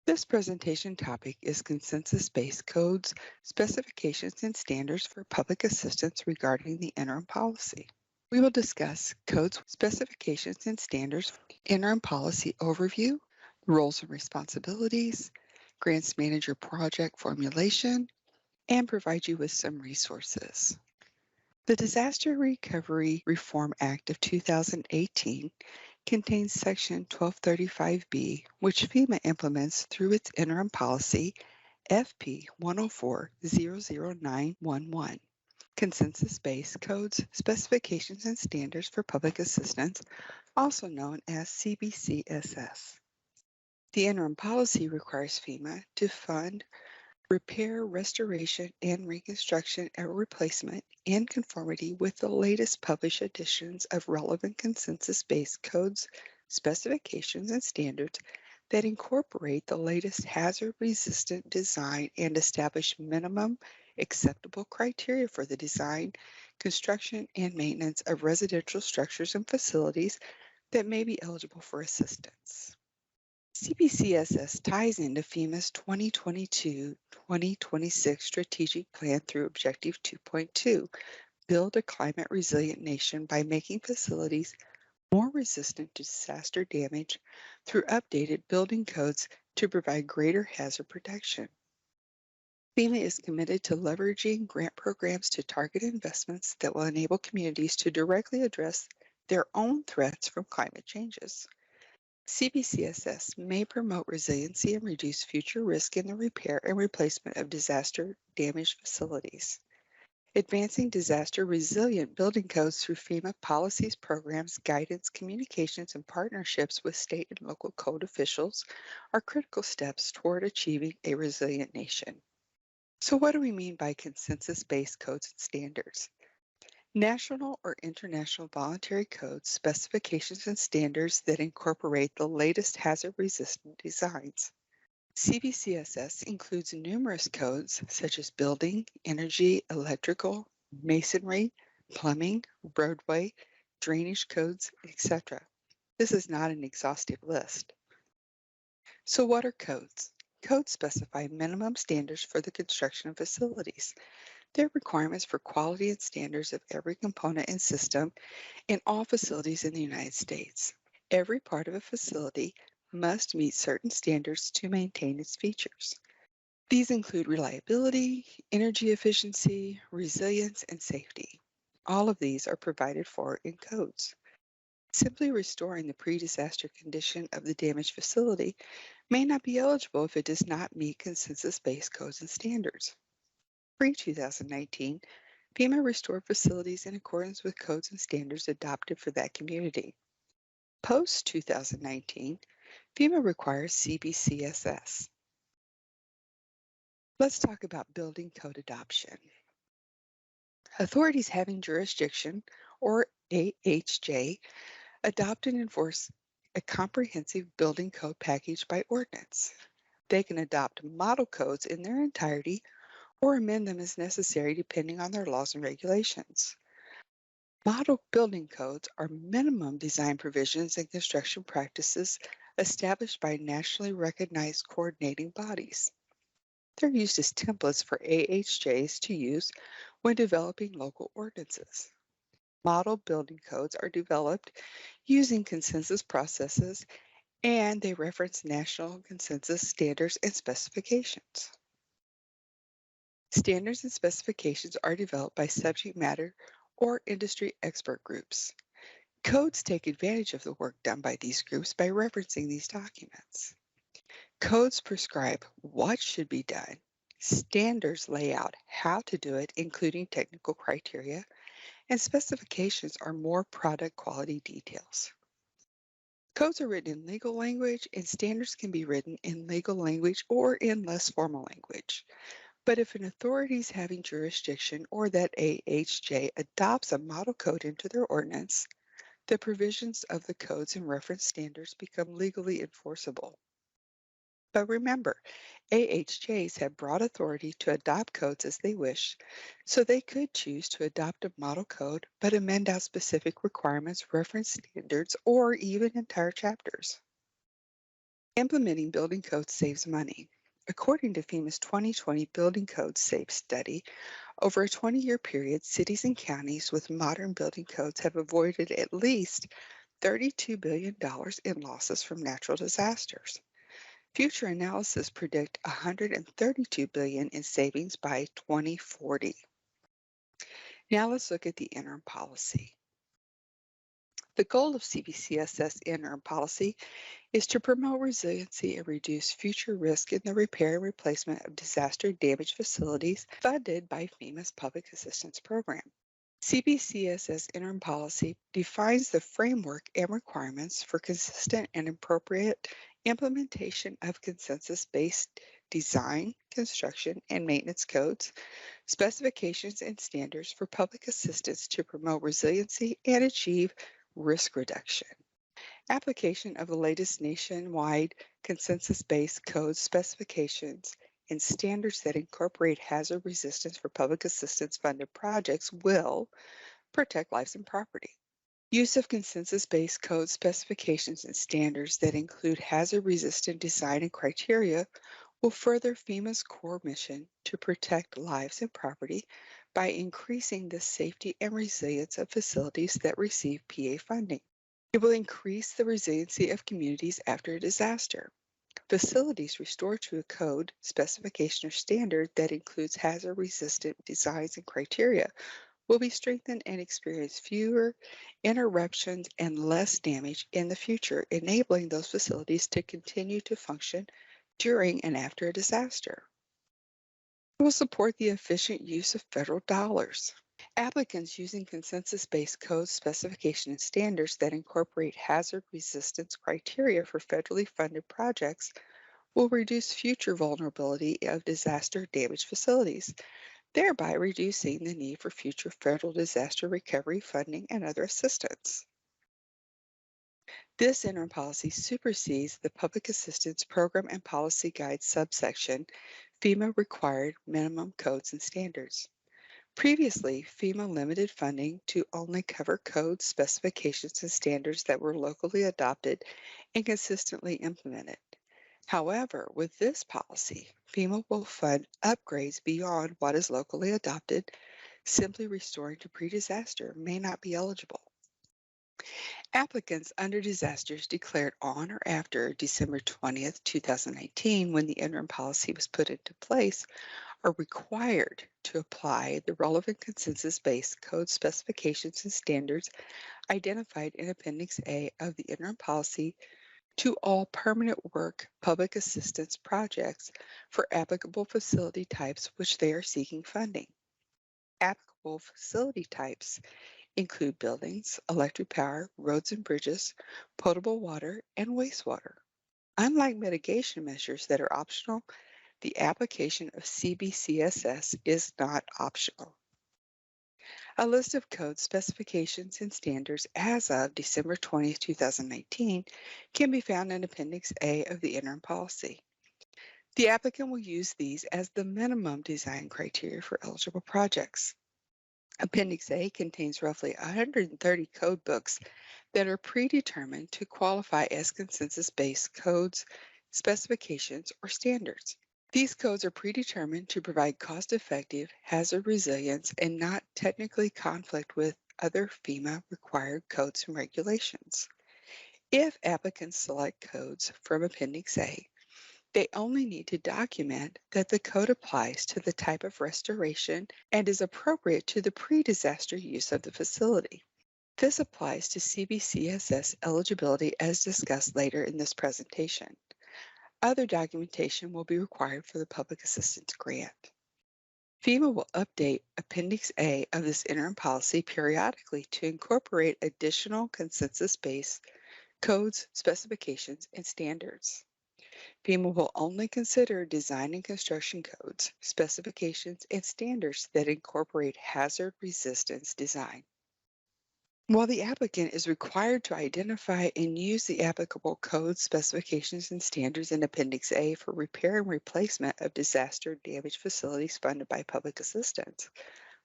This presentation topic is consensus-based codes, specifications, and standards for public assistance regarding the interim policy. We will discuss codes, specifications, and standards for interim policy overview, roles and responsibilities, grants manager project formulation, and provide you with some resources. The Disaster Recovery Reform Act of 2018 contains Section 1235B, which FEMA implements through its interim policy FP 104-00911, Consensus-Based Codes, Specifications, and Standards for Public Assistance, also known as CBCSS. The interim policy requires FEMA to fund repair, restoration, and reconstruction and replacement in conformity with the latest published editions of relevant consensus-based codes, specifications, and standards that incorporate the latest hazard-resistant design and establish minimum acceptable criteria for the design, construction, and maintenance of residential structures and facilities that may be eligible for assistance. CBCSS ties into FEMA's 2022-2026 Strategic Plan through Objective 2.2, Build a Climate Resilient Nation by making facilities more resistant to disaster damage through updated building codes to provide greater hazard protection. FEMA is committed to leveraging grant programs to target investments that will enable communities to directly address their own threats from climate changes. CBCSS may promote resiliency and reduce future risk in the repair and replacement of disaster-damaged facilities. Advancing disaster-resilient building codes through FEMA policies, programs, guidance, communications, and partnerships with state and local code officials are critical steps toward achieving a resilient nation. So what do we mean by consensus-based codes and standards? National or international voluntary codes, specifications, and standards that incorporate the latest hazard-resistant designs. CBCSS includes numerous codes such as building, energy, electrical, masonry, plumbing, roadway, drainage codes, etc. This is not an exhaustive list. So what are codes? Codes specify minimum standards for the construction of facilities. They're requirements for quality and standards of every component and system in all facilities in the United States. Every part of a facility must meet certain standards to maintain its features. These include reliability, energy efficiency, resilience, and safety. All of these are provided for in codes. Simply restoring the pre-disaster condition of the damaged facility may not be eligible if it does not meet consensus-based codes and standards. Pre-2019, FEMA restored facilities in accordance with codes and standards adopted for that community. Post-2019, FEMA requires CBCSS. Let's talk about building code adoption. Authorities having jurisdiction, or AHJ, adopt and enforce a comprehensive building code package by ordinance. They can adopt model codes in their entirety or amend them as necessary depending on their laws and regulations. Model building codes are minimum design provisions and construction practices established by nationally recognized coordinating bodies. They're used as templates for AHJs to use when developing local ordinances. Model building codes are developed using consensus processes, and they reference national consensus standards and specifications. Standards and specifications are developed by subject matter or industry expert groups. Codes take advantage of the work done by these groups by referencing these documents. Codes prescribe what should be done. Standards lay out how to do it, including technical criteria, and specifications are more product quality details. Codes are written in legal language, and standards can be written in legal language or in less formal language. But if an authority is having jurisdiction or that AHJ adopts a model code into their ordinance, the provisions of the codes and reference standards become legally enforceable. But remember, AHJs have broad authority to adopt codes as they wish, so they could choose to adopt a model code but amend out specific requirements, reference standards, or even entire chapters. Implementing building codes saves money. According to FEMA's 2020 Building Code Save study, over a 20-year period, cities and counties with modern building codes have avoided at least $32 billion in losses from natural disasters. Future analysis predict $132 billion in savings by 2040. Now let's look at the interim policy. The goal of CBCSS interim policy is to promote resiliency and reduce future risk in the repair and replacement of disaster damaged facilities funded by FEMA's Public Assistance Program. CBCSS interim policy defines the framework and requirements for consistent and appropriate implementation of consensus-based design, construction, and maintenance codes, specifications, and standards for public assistance to promote resiliency and achieve risk reduction. Application of the latest nationwide consensus-based code specifications and standards that incorporate hazard resistance for public assistance funded projects will protect lives and property. Use of consensus-based code specifications and standards that include hazard-resistant design and criteria will further FEMA's core mission to protect lives and property by increasing the safety and resilience of facilities that receive PA funding. It will increase the resiliency of communities after a disaster. Facilities restored to a code, specification, or standard that includes hazard-resistant designs and criteria will be strengthened and experience fewer interruptions and less damage in the future, enabling those facilities to continue to function during and after a disaster. It will support the efficient use of federal dollars. Applicants using consensus-based code specification and standards that incorporate hazard resistance criteria for federally funded projects will reduce future vulnerability of disaster damaged facilities, thereby reducing the need for future federal disaster recovery funding and other assistance. This interim policy supersedes the Public Assistance Program and Policy Guide subsection, FEMA required minimum codes and standards. Previously, FEMA limited funding to only cover codes, specifications, and standards that were locally adopted and consistently implemented. However, with this policy, FEMA will fund upgrades beyond what is locally adopted. Simply restoring to pre-disaster may not be eligible. Applicants under disasters declared on or after December 20th, 2019, when the interim policy was put into place, are required to apply the relevant consensus-based code specifications and standards identified in Appendix A of the interim policy to all permanent work public assistance projects for applicable facility types which they are seeking funding. Applicable facility types include buildings, electric power, roads and bridges, potable water, and wastewater. Unlike mitigation measures that are optional, the application of CBCSS is not optional. A list of code specifications and standards as of December 20, 2019 can be found in Appendix A of the interim policy. The applicant will use these as the minimum design criteria for eligible projects. Appendix A contains roughly 130 code books that are predetermined to qualify as consensus-based codes, specifications, or standards. These codes are predetermined to provide cost-effective hazard resilience and not technically conflict with other FEMA required codes and regulations. If applicants select codes from Appendix A, they only need to document that the code applies to the type of restoration and is appropriate to the pre-disaster use of the facility. This applies to CBCSS eligibility as discussed later in this presentation. Other documentation will be required for the public assistance grant. FEMA will update Appendix A of this interim policy periodically to incorporate additional consensus-based codes, specifications, and standards. FEMA will only consider design and construction codes, specifications, and standards that incorporate hazard resistance design. While the applicant is required to identify and use the applicable codes, specifications, and standards in Appendix A for repair and replacement of disaster-damaged facilities funded by public assistance,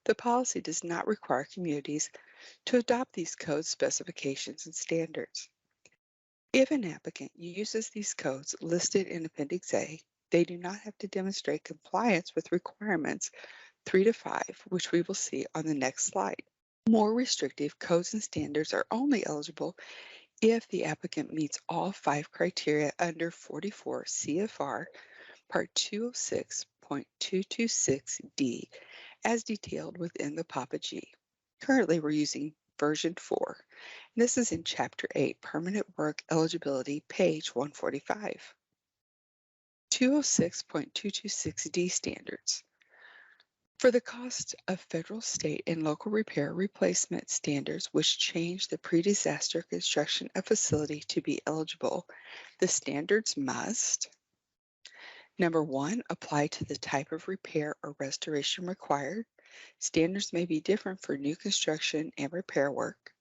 the policy does not require communities to adopt these codes, specifications, and standards. If an applicant uses these codes listed in Appendix A, they do not have to demonstrate compliance with requirements 3 to 5, which we will see on the next slide. More restrictive codes and standards are only eligible if the applicant meets all 5 criteria under 44 CFR Part 206.226D as detailed within the PAPA G. Currently, we're using version 4. This is in Chapter 8, Permanent Work Eligibility, page 145. 206.226D standards. For the cost of federal, state, and local repair replacement standards which change the pre-disaster construction of facility to be eligible, the standards must: Number 1, apply to the type of repair or restoration required. Standards may be different for new construction and repair work.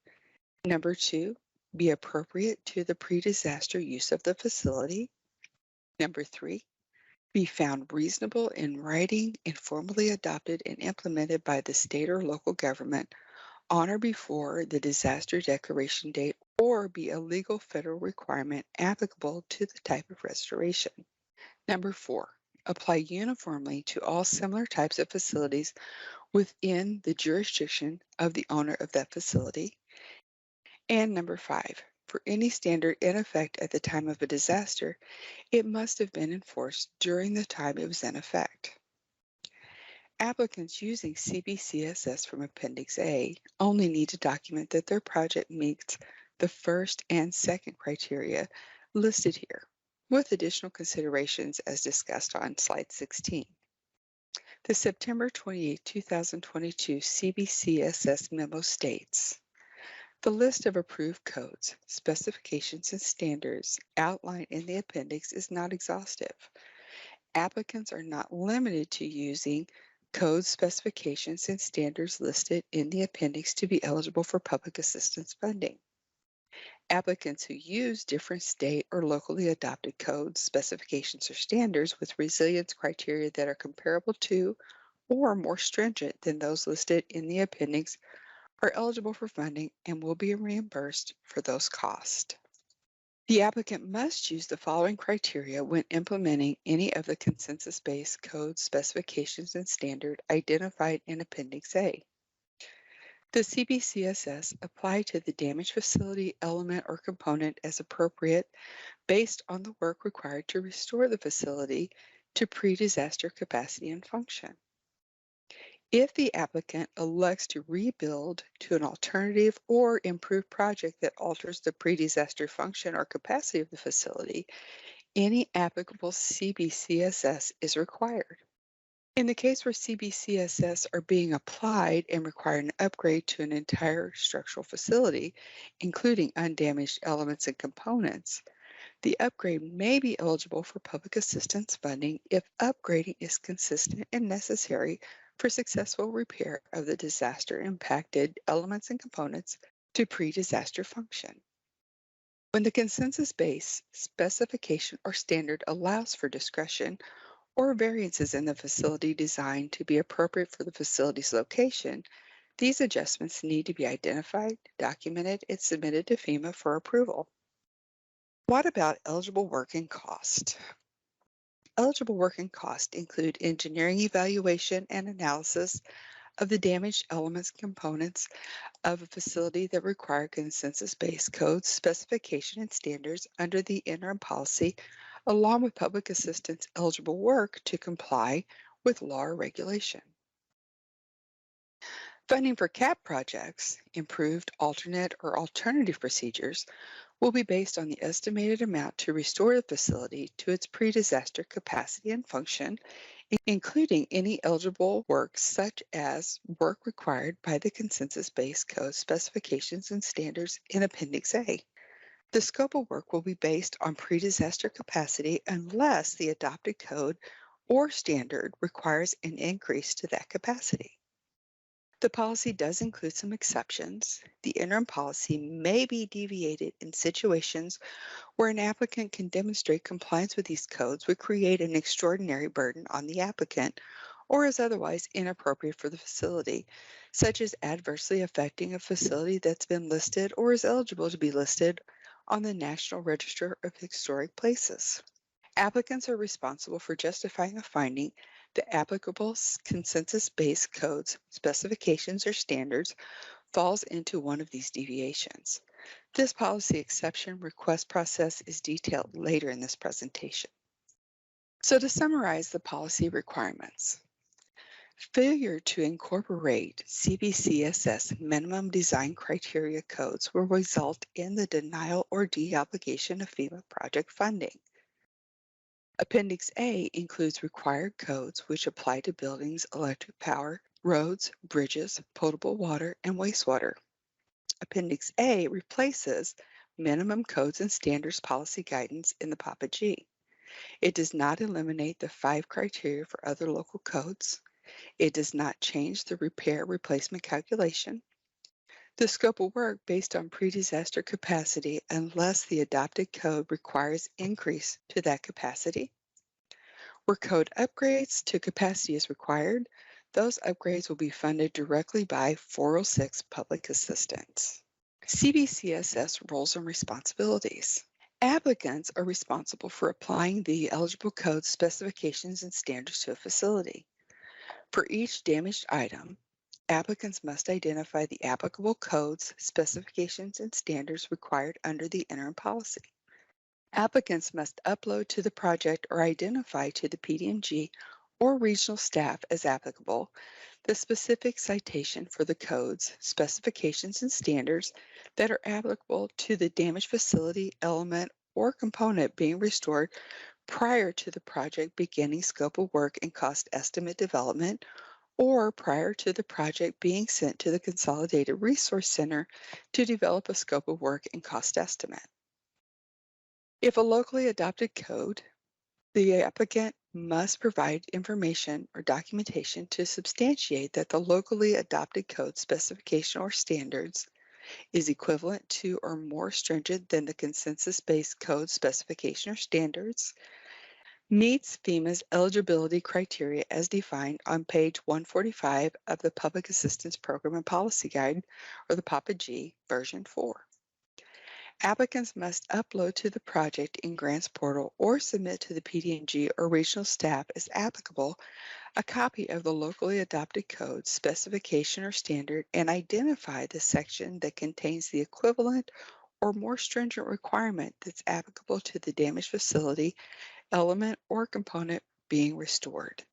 Number 2, be appropriate to the pre-disaster use of the facility. Number 3, be found reasonable in writing and formally adopted and implemented by the state or local government on or before the disaster declaration date, or be a legal federal requirement applicable to the type of restoration. Number 4, apply uniformly to all similar types of facilities within the jurisdiction of the owner of that facility. And number 5, for any standard in effect at the time of a disaster, it must have been enforced during the time it was in effect. Applicants using CBCSS from Appendix A only need to document that their project meets the first and second criteria listed here, with additional considerations as discussed on slide 16. The September 28, 2022 CBCSS memo states, the list of approved codes, specifications, and standards outlined in the appendix is not exhaustive. Applicants are not limited to using codes, specifications, and standards listed in the appendix to be eligible for public assistance funding. Applicants who use different state or locally adopted codes, specifications, or standards with resilience criteria that are comparable to or more stringent than those listed in the appendix are eligible for funding and will be reimbursed for those costs. The applicant must use the following criteria when implementing any of the consensus-based codes, specifications, and standards identified in Appendix A. The CBCSS apply to the damaged facility, element, or component as appropriate based on the work required to restore the facility to pre-disaster capacity and function. If the applicant elects to rebuild to an alternative or improved project that alters the pre-disaster function or capacity of the facility, any applicable CBCSS is required. In the case where CBCSS are being applied and require an upgrade to an entire structural facility, including undamaged elements and components, the upgrade may be eligible for public assistance funding if upgrading is consistent and necessary for successful repair of the disaster-impacted elements and components to pre-disaster function. When the consensus-based specification or standard allows for discretion or variances in the facility design to be appropriate for the facility's location, these adjustments need to be identified, documented, and submitted to FEMA for approval. What about eligible work and cost? Eligible work and cost include engineering evaluation and analysis of the damaged elements and components of a facility that require consensus-based codes, specification, and standards under the interim policy, along with public assistance eligible work to comply with law or regulation. Funding for CAP projects, improved, alternate, or alternative procedures, will be based on the estimated amount to restore the facility to its pre-disaster capacity and function, including any eligible work such as work required by the consensus-based code specifications and standards in Appendix A. The scope of work will be based on pre-disaster capacity unless the adopted code or standard requires an increase to that capacity. The policy does include some exceptions. The interim policy may be deviated in situations where an applicant can demonstrate compliance with these codes would create an extraordinary burden on the applicant or is otherwise inappropriate for the facility, such as adversely affecting a facility that's been listed or is eligible to be listed on the National Register of Historic Places. Applicants are responsible for justifying a finding that applicable consensus-based codes, specifications, or standards falls into one of these deviations. This policy exception request process is detailed later in this presentation. So to summarize the policy requirements, failure to incorporate CBCSS minimum design criteria codes will result in the denial or deobligation of FEMA project funding. Appendix A includes required codes which apply to buildings, electric power, roads, bridges, potable water, and wastewater. Appendix A replaces minimum codes and standards policy guidance in the PAPA G. It does not eliminate the 5 criteria for other local codes. It does not change the repair replacement calculation. The scope of work based on pre-disaster capacity unless the adopted code requires increase to that capacity. Where code upgrades to capacity is required, those upgrades will be funded directly by 406 public assistance. CBCSS roles and responsibilities. Applicants are responsible for applying the eligible code specifications and standards to a facility. For each damaged item, applicants must identify the applicable codes, specifications, and standards required under the interim policy. Applicants must upload to the project or identify to the PDMG or regional staff as applicable the specific citation for the codes, specifications, and standards that are applicable to the damaged facility, element, or component being restored prior to the project beginning scope of work and cost estimate development, or prior to the project being sent to the Consolidated Resource Center to develop a scope of work and cost estimate. If a locally adopted code, the applicant must provide information or documentation to substantiate that the locally adopted code specification or standards is equivalent to or more stringent than the consensus-based code specification or standards, meets FEMA's eligibility criteria as defined on page 145 of the Public Assistance Program and Policy Guide, or the PAPA G, version 4. Applicants must upload to the project in grants portal or submit to the PDNG or regional staff as applicable a copy of the locally adopted code, specification, or standard and identify the section that contains the equivalent or more stringent requirement that's applicable to the damaged facility, element, or component being restored.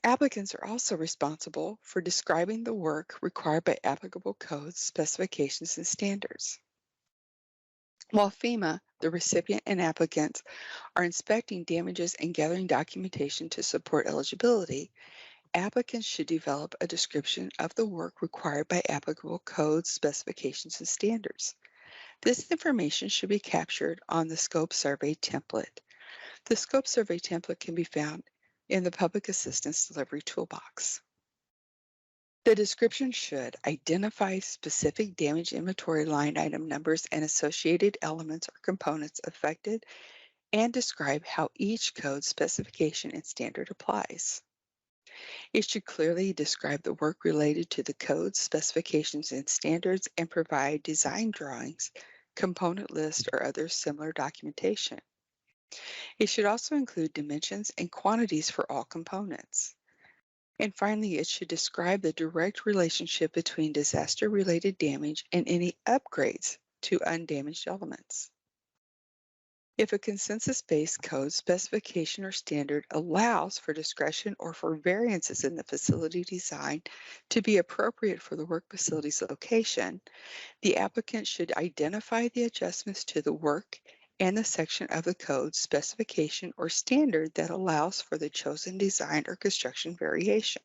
Applicants are also responsible for describing the work required by applicable codes, specifications, and standards. While FEMA, the recipient, and applicants are inspecting damages and gathering documentation to support eligibility, applicants should develop a description of the work required by applicable codes, specifications, and standards. This information should be captured on the scope survey template. The scope survey template can be found in the Public Assistance Delivery Toolbox. The description should identify specific damage inventory line item numbers and associated elements or components affected and describe how each code specification and standard applies. It should clearly describe the work related to the codes, specifications, and standards and provide design drawings, component list, or other similar documentation. It should also include dimensions and quantities for all components. And finally, it should describe the direct relationship between disaster-related damage and any upgrades to undamaged elements. If a consensus-based code, specification, or standard allows for discretion or for variances in the facility design to be appropriate for the work facility's location, the applicant should identify the adjustments to the work and the section of the code, specification, or standard that allows for the chosen design or construction variation.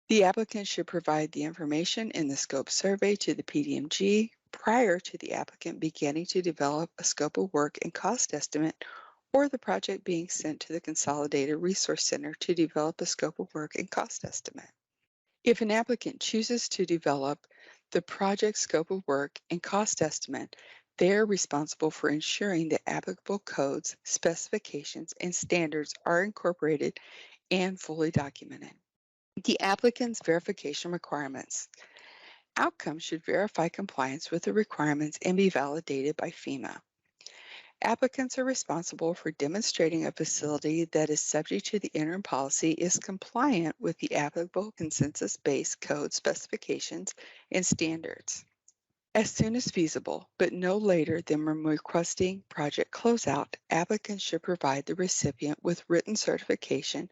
The applicant should provide the information in the scope survey to the PDMG prior to the applicant beginning to develop a scope of work and cost estimate or the project being sent to the Consolidated Resource Center to develop a scope of work and cost estimate. If an applicant chooses to develop the project scope of work and cost estimate, they are responsible for ensuring that applicable codes, specifications, and standards are incorporated and fully documented. The applicant's verification requirements. Outcomes should verify compliance with the requirements and be validated by FEMA. Applicants are responsible for demonstrating a facility that is subject to the interim policy is compliant with the applicable consensus-based code specifications and standards. As soon as feasible, but no later than when requesting project closeout, applicants should provide the recipient with written certification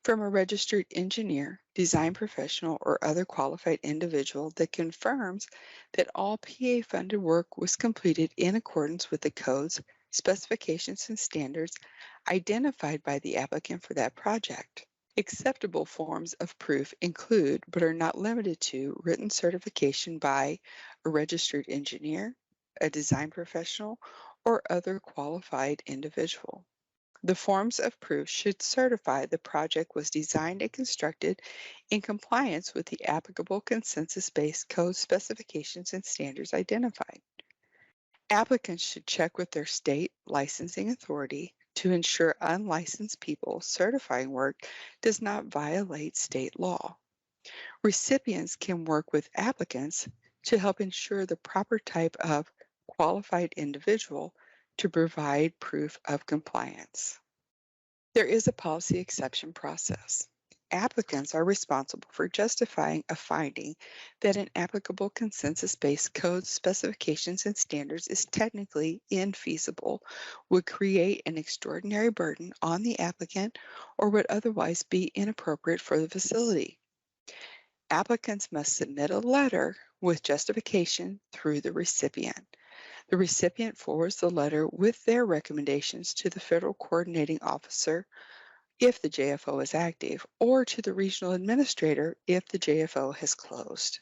from a registered engineer, design professional, or other qualified individual that confirms that all PA-funded work was completed in accordance with the codes, specifications, and standards identified by the applicant for that project. Acceptable forms of proof include, but are not limited to, written certification by a registered engineer, a design professional, or other qualified individual. The forms of proof should certify the project was designed and constructed in compliance with the applicable consensus-based code specifications and standards identified. Applicants should check with their state licensing authority to ensure unlicensed people certifying work does not violate state law. Recipients can work with applicants to help ensure the proper type of qualified individual to provide proof of compliance. There is a policy exception process. Applicants are responsible for justifying a finding that an applicable consensus-based code specifications and standards is technically infeasible, would create an extraordinary burden on the applicant, or would otherwise be inappropriate for the facility. Applicants must submit a letter with justification through the recipient. The recipient forwards the letter with their recommendations to the Federal Coordinating Officer if the JFO is active, or to the regional administrator if the JFO has closed.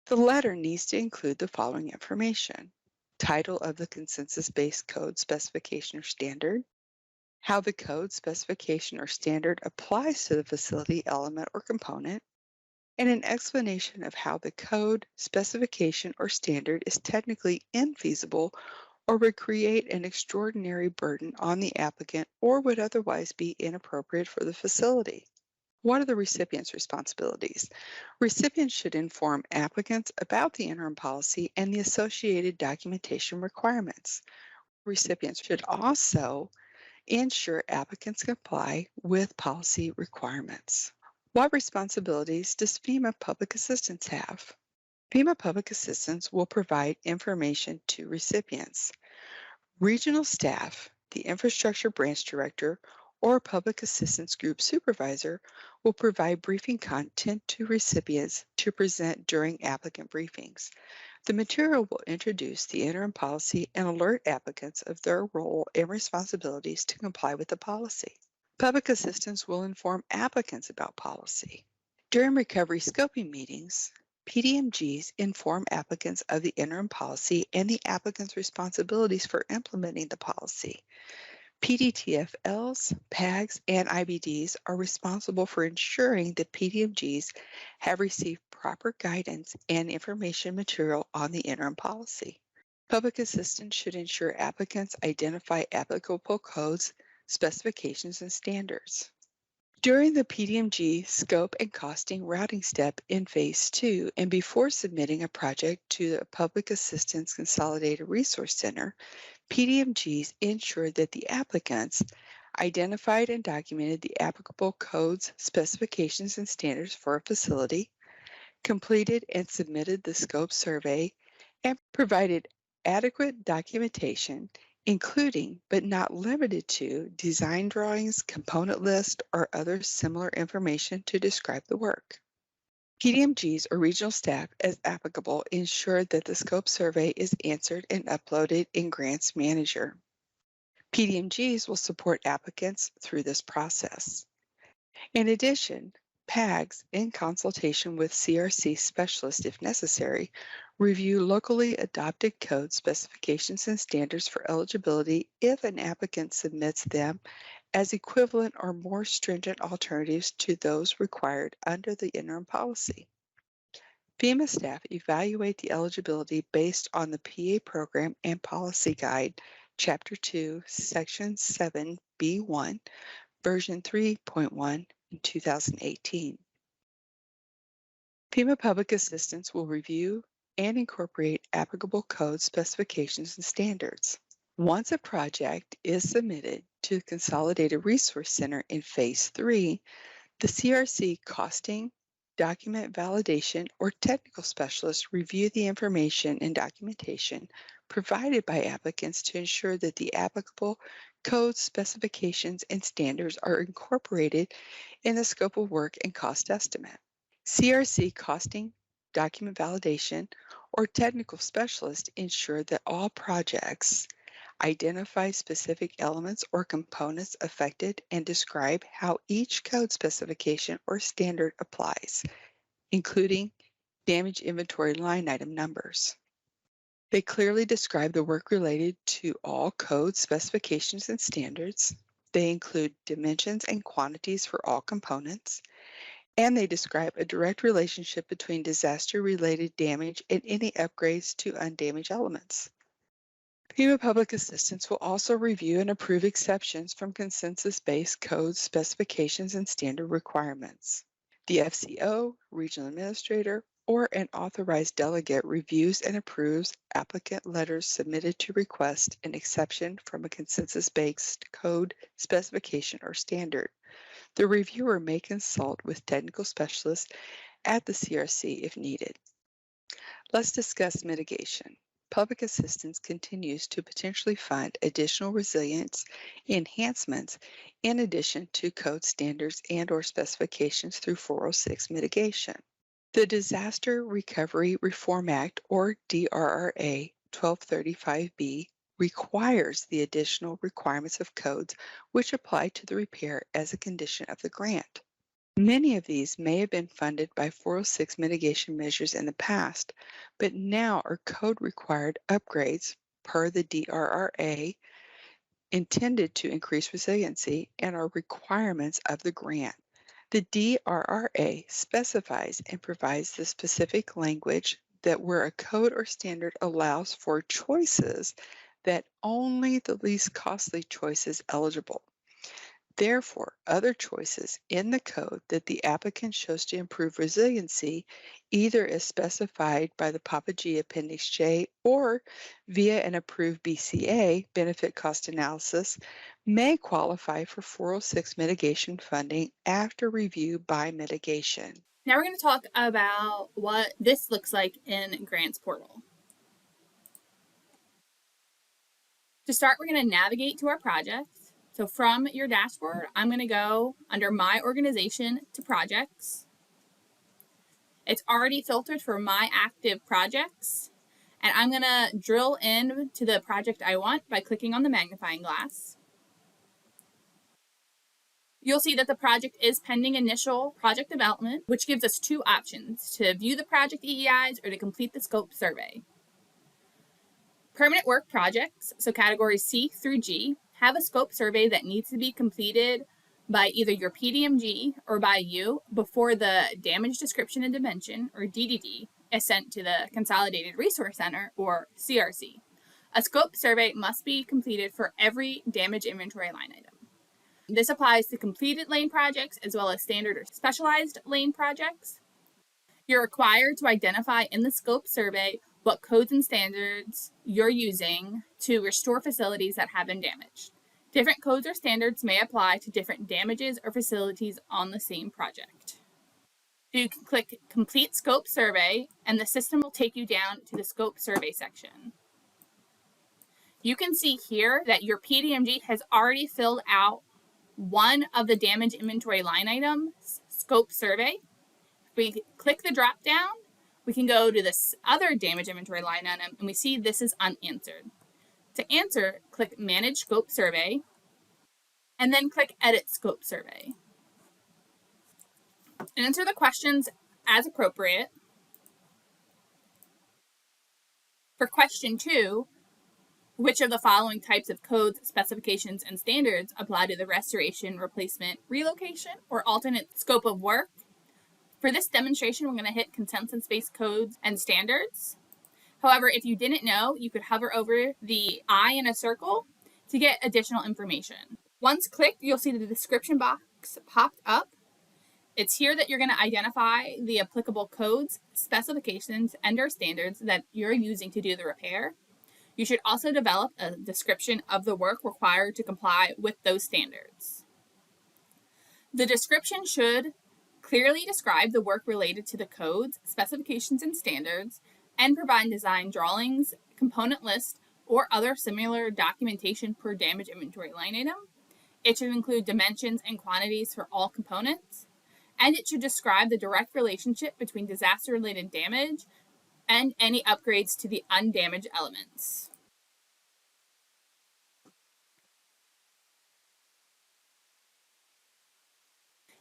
The letter needs to include the following information: title of the consensus-based code specification or standard, how the code specification or standard applies to the facility element or component, and an explanation of how the code specification or standard is technically infeasible or would create an extraordinary burden on the applicant or would otherwise be inappropriate for the facility. What are the recipient's responsibilities? Recipients should inform applicants about the interim policy and the associated documentation requirements. Recipients should also ensure applicants comply with policy requirements. What responsibilities does FEMA Public Assistance have? FEMA Public Assistance will provide information to recipients. Regional staff, the Infrastructure Branch Director, or Public Assistance Group Supervisor will provide briefing content to recipients to present during applicant briefings. The material will introduce the interim policy and alert applicants of their role and responsibilities to comply with the policy. Public assistance will inform applicants about policy. During recovery scoping meetings, PDMGs inform applicants of the interim policy and the applicant's responsibilities for implementing the policy. PDTFLs, PAGs, and IBDs are responsible for ensuring that PDMGs have received proper guidance and information material on the interim policy. Public assistance should ensure applicants identify applicable codes, specifications, and standards. During the PDMG scope and costing routing step in Phase 2 and before submitting a project to the Public Assistance Consolidated Resource Center, PDMGs ensured that the applicants identified and documented the applicable codes, specifications, and standards for a facility, completed and submitted the scope survey, and provided adequate documentation, including but not limited to design drawings, component list, or other similar information to describe the work. PDMGs or regional staff, as applicable, ensure that the scope survey is answered and uploaded in Grants Manager. PDMGs will support applicants through this process. In addition, PAGs, in consultation with CRC specialists if necessary, review locally adopted code specifications and standards for eligibility if an applicant submits them as equivalent or more stringent alternatives to those required under the interim policy. FEMA staff evaluate the eligibility based on the PA Program and Policy Guide, Chapter 2, Section 7B1, Version 3.1 in 2018. FEMA Public Assistance will review and incorporate applicable code specifications and standards. Once a project is submitted to the Consolidated Resource Center in Phase 3, the CRC costing, document validation, or technical specialists review the information and documentation provided by applicants to ensure that the applicable code specifications and standards are incorporated in the scope of work and cost estimate. CRC costing, document validation, or technical specialists ensure that all projects identify specific elements or components affected and describe how each code specification or standard applies, including damage inventory line item numbers. They clearly describe the work related to all code specifications and standards. They include dimensions and quantities for all components, and they describe a direct relationship between disaster-related damage and any upgrades to undamaged elements. FEMA Public Assistance will also review and approve exceptions from consensus-based code specifications and standard requirements. The FCO, regional administrator, or an authorized delegate reviews and approves applicant letters submitted to request an exception from a consensus-based code specification or standard. The reviewer may consult with technical specialists at the CRC if needed. Let's discuss mitigation. Public assistance continues to potentially fund additional resilience enhancements in addition to code standards and/or specifications through 406 mitigation. The Disaster Recovery Reform Act, or DRRA 1235B, requires the additional requirements of codes which apply to the repair as a condition of the grant. Many of these may have been funded by 406 mitigation measures in the past, but now are code-required upgrades per the DRRA intended to increase resiliency and are requirements of the grant. The DRRA specifies and provides the specific language that where a code or standard allows for choices, that only the least costly choice is eligible. Therefore, other choices in the code that the applicant chose to improve resiliency, either as specified by the Papa G Appendix J or via an approved BCA, benefit cost analysis, may qualify for 406 mitigation funding after review by mitigation. Now we're going to talk about what this looks like in Grants Portal. To start, we're going to navigate to our project. So from your dashboard, I'm going to go under My Organization to Projects. It's already filtered for my active projects, and I'm going to drill in to the project I want by clicking on the magnifying glass. You'll see that the project is pending initial project development, which gives us two options: to view the project EEIs or to complete the scope survey. Permanent work projects, so categories C through G, have a scope survey that needs to be completed by either your PDMG or by you before the damage description and dimension, or DDD, is sent to the Consolidated Resource Center, or CRC. A scope survey must be completed for every damage inventory line item. This applies to completed lane projects as well as standard or specialized lane projects. You're required to identify in the scope survey what codes and standards you're using to restore facilities that have been damaged. Different codes or standards may apply to different damages or facilities on the same project. You can click Complete Scope Survey, and the system will take you down to the Scope Survey section. You can see here that your PDMG has already filled out one of the damage inventory line items scope survey. If we click the drop down, we can go to this other damage inventory line item, and we see this is unanswered. To answer, click Manage Scope Survey, and then click Edit Scope Survey. Answer the questions as appropriate. For question 2, which of the following types of codes, specifications, and standards apply to the restoration, replacement, relocation, or alternate scope of work? For this demonstration, we're going to hit consensus-based codes and standards. However, if you didn't know, you could hover over the I in a circle to get additional information. Once clicked, you'll see the description box popped up, It's here that you're going to identify the applicable codes, specifications, and/or standards that you're using to do the repair. You should also develop a description of the work required to comply with those standards. The description should clearly describe the work related to the codes, specifications, and standards, and provide design drawings, component list, or other similar documentation per damage inventory line item. It should include dimensions and quantities for all components, and it should describe the direct relationship between disaster-related damage and any upgrades to the undamaged elements.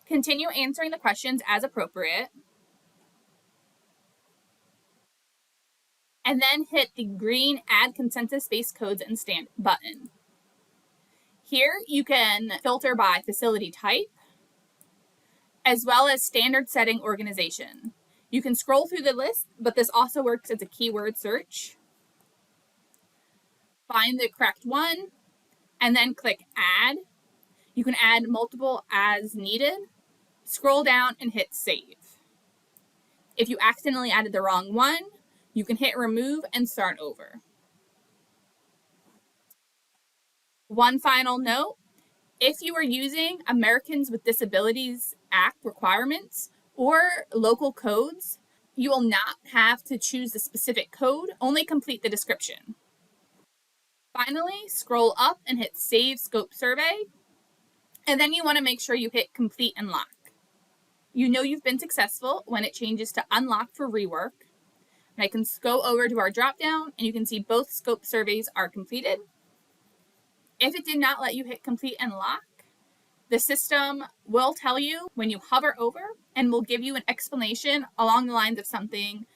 Continue answering the questions as appropriate, and then hit the green Add Consensus-Based Codes and Stand button. Here you can filter by facility type, as well as standard setting organization. You can scroll through the list, but this also works as a keyword search. Find the correct one, and then click Add. You can add multiple as needed. Scroll down and hit Save. If you accidentally added the wrong one, you can hit Remove and start over. One final note, if you are using Americans with Disabilities Act requirements or local codes, you will not have to choose the specific code, only complete the description. Finally, scroll up and hit Save Scope Survey, and then you want to make sure you hit Complete and Lock. You know you've been successful when it changes to Unlock for rework. And I can go over to our dropdown, and you can see both scope surveys are completed. If it did not let you hit Complete and Lock, the system will tell you when you hover over and will give you an explanation along the lines of something,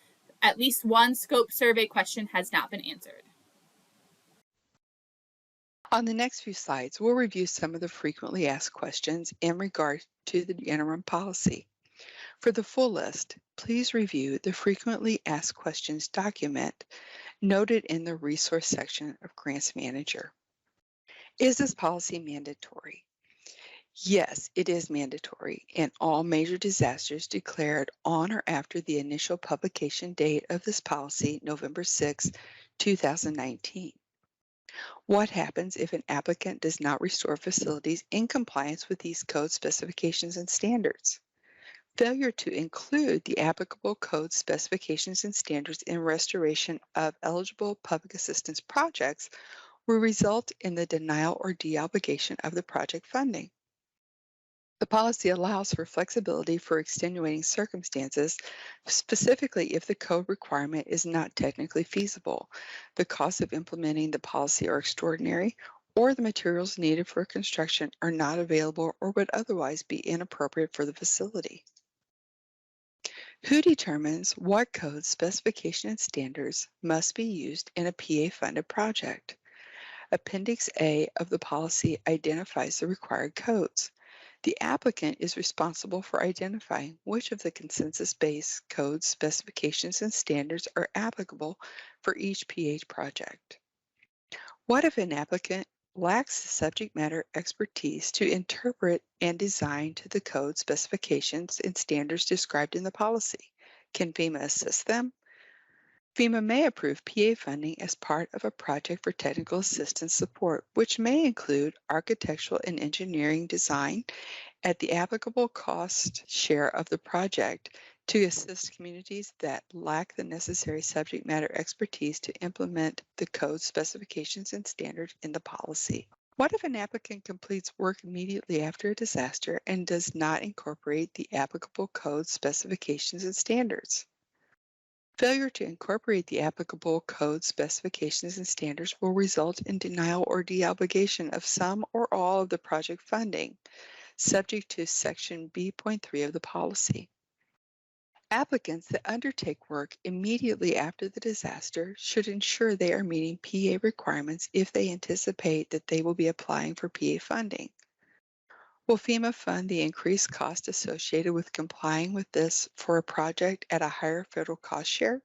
at least one scope survey question has not been answered. On the next few slides, we'll review some of the frequently asked questions in regard to the interim policy. For the full list, please review the frequently asked questions document noted in the resource section of Grants Manager. Is this policy mandatory? Yes, it is mandatory in all major disasters declared on or after the initial publication date of this policy, November 6, 2019. What happens if an applicant does not restore facilities in compliance with these code specifications and standards? Failure to include the applicable code specifications and standards in restoration of eligible public assistance projects will result in the denial or deobligation of the project funding. The policy allows for flexibility for extenuating circumstances, specifically if the code requirement is not technically feasible, the costs of implementing the policy are extraordinary, or the materials needed for construction are not available or would otherwise be inappropriate for the facility. Who determines what code specification and standards must be used in a PA-funded project? Appendix A of the policy identifies the required codes. The applicant is responsible for identifying which of the consensus-based codes, specifications, and standards are applicable for each PH project. What if an applicant lacks the subject matter expertise to interpret and design to the code specifications and standards described in the policy? Can FEMA assist them? FEMA may approve PA funding as part of a project for technical assistance support, which may include architectural and engineering design at the applicable cost share of the project to assist communities that lack the necessary subject matter expertise to implement the code specifications and standards in the policy. What if an applicant completes work immediately after a disaster and does not incorporate the applicable code specifications and standards? Failure to incorporate the applicable code specifications and standards will result in denial or deobligation of some or all of the project funding, subject to Section B.3 of the policy. Applicants that undertake work immediately after the disaster should ensure they are meeting PA requirements if they anticipate that they will be applying for PA funding. Will FEMA fund the increased cost associated with complying with this for a project at a higher federal cost share?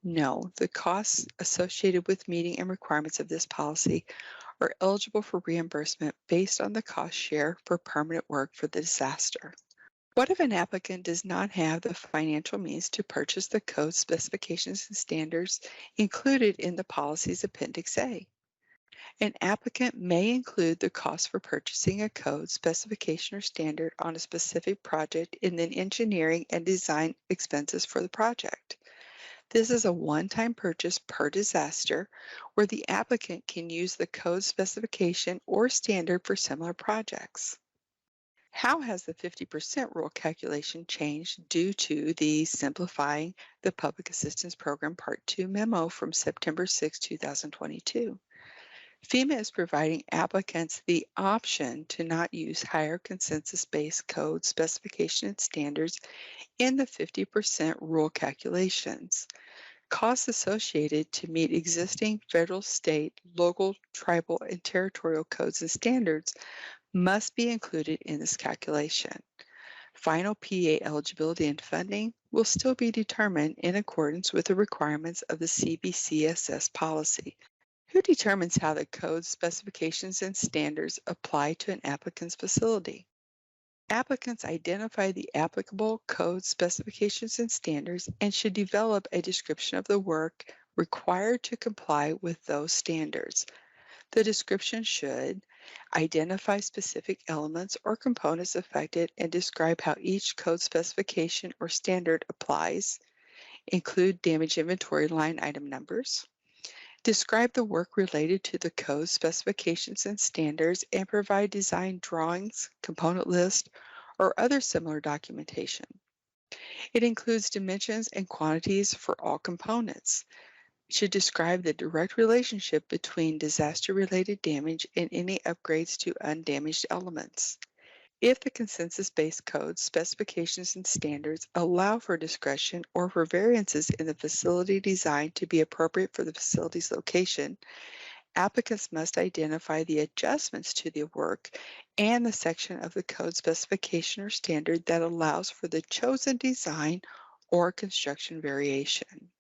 No, the costs associated with meeting and requirements of this policy are eligible for reimbursement based on the cost share for permanent work for the disaster. What if an applicant does not have the financial means to purchase the code specifications and standards included in the policy's Appendix A? An applicant may include the cost for purchasing a code, specification, or standard on a specific project in the engineering and design expenses for the project. This is a one-time purchase per disaster where the applicant can use the code specification or standard for similar projects. How has the 50% rule calculation changed due to the Simplifying the Public Assistance Program Part 2 memo from September 6, 2022? FEMA is providing applicants the option to not use higher consensus-based code specification and standards in the 50% rule calculations. Costs associated to meet existing federal, state, local, tribal, and territorial codes and standards must be included in this calculation. Final PA eligibility and funding will still be determined in accordance with the requirements of the CBCSS policy. Who determines how the code specifications and standards apply to an applicant's facility? Applicants identify the applicable code specifications and standards and should develop a description of the work required to comply with those standards. The description should identify specific elements or components affected and describe how each code specification or standard applies, include damage inventory line item numbers, describe the work related to the code specifications and standards, and provide design drawings, component list, or other similar documentation. It includes dimensions and quantities for all components. It should describe the direct relationship between disaster-related damage and any upgrades to undamaged elements. If the consensus-based code specifications and standards allow for discretion or for variances in the facility design to be appropriate for the facility's location, applicants must identify the adjustments to the work and the section of the code specification or standard that allows for the chosen design or construction variation.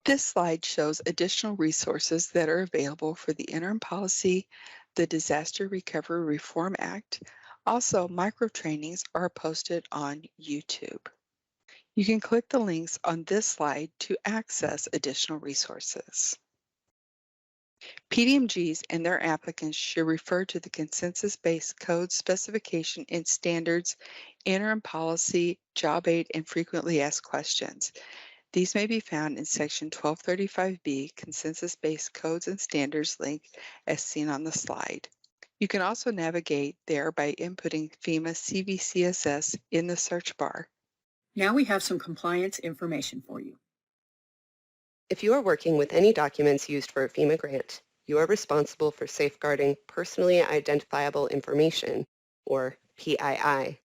This slide shows additional resources that are available for the Interim Policy, the Disaster Recovery Reform Act. Also, micro-trainings are posted on YouTube. You can click the links on this slide to access additional resources. PDMGs and their applicants should refer to the consensus-based code specification and standards, interim policy, job aid, and frequently asked questions. These may be found in Section 1235B, Consensus-Based Codes and Standards link as seen on the slide. You can also navigate there by inputting FEMA CBCSS in the search bar. Now we have some compliance information for you. If you are working with any documents used for a FEMA grant, you are responsible for safeguarding personally identifiable information, or PII.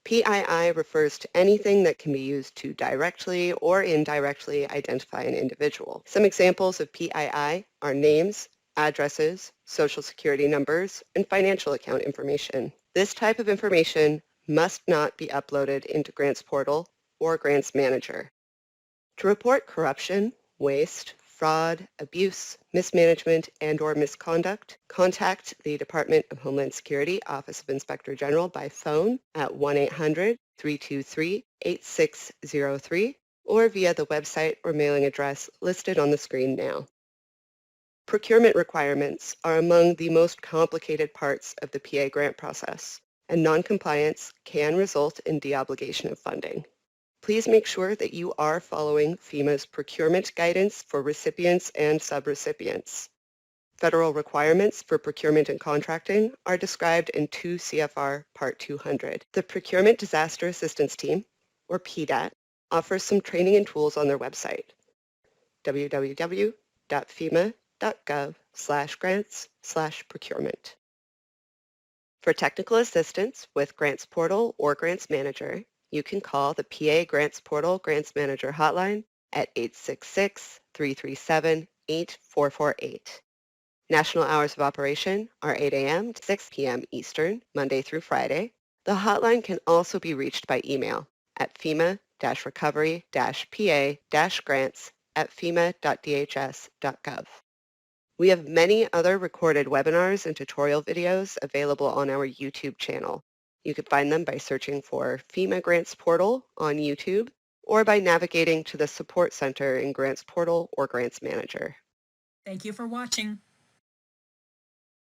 PII refers to anything that can be used to directly or indirectly identify an individual. Some examples of PII are names, addresses, social security numbers, and financial account information. This type of information must not be uploaded into Grants Portal or Grants Manager. To report corruption, waste, fraud, abuse, mismanagement, and/or misconduct, contact the Department of Homeland Security Office of Inspector General by phone at 1-800-323-8603 or via the website or mailing address listed on the screen now. Procurement requirements are among the most complicated parts of the PA grant process, and noncompliance can result in deobligation of funding. Please make sure that you are following FEMA's procurement guidance for recipients and subrecipients. Federal requirements for procurement and contracting are described in 2 CFR Part 200. The Procurement Disaster Assistance Team, or PDAT, offers some training and tools on their website, www.fema.gov/grants/procurement. For technical assistance with Grants Portal or Grants Manager, you can call the PA Grants Portal Grants Manager hotline at 866-337-8448. National hours of operation are 8 a.m. to 6 p.m. Eastern, Monday through Friday. The hotline can also be reached by email at FEMA-recovery-PA-grants@fema.dhs.gov. We have many other recorded webinars and tutorial videos available on our YouTube channel. You can find them by searching for FEMA Grants Portal on YouTube or by navigating to the Support Center in Grants Portal or Grants Manager. Thank you for watching.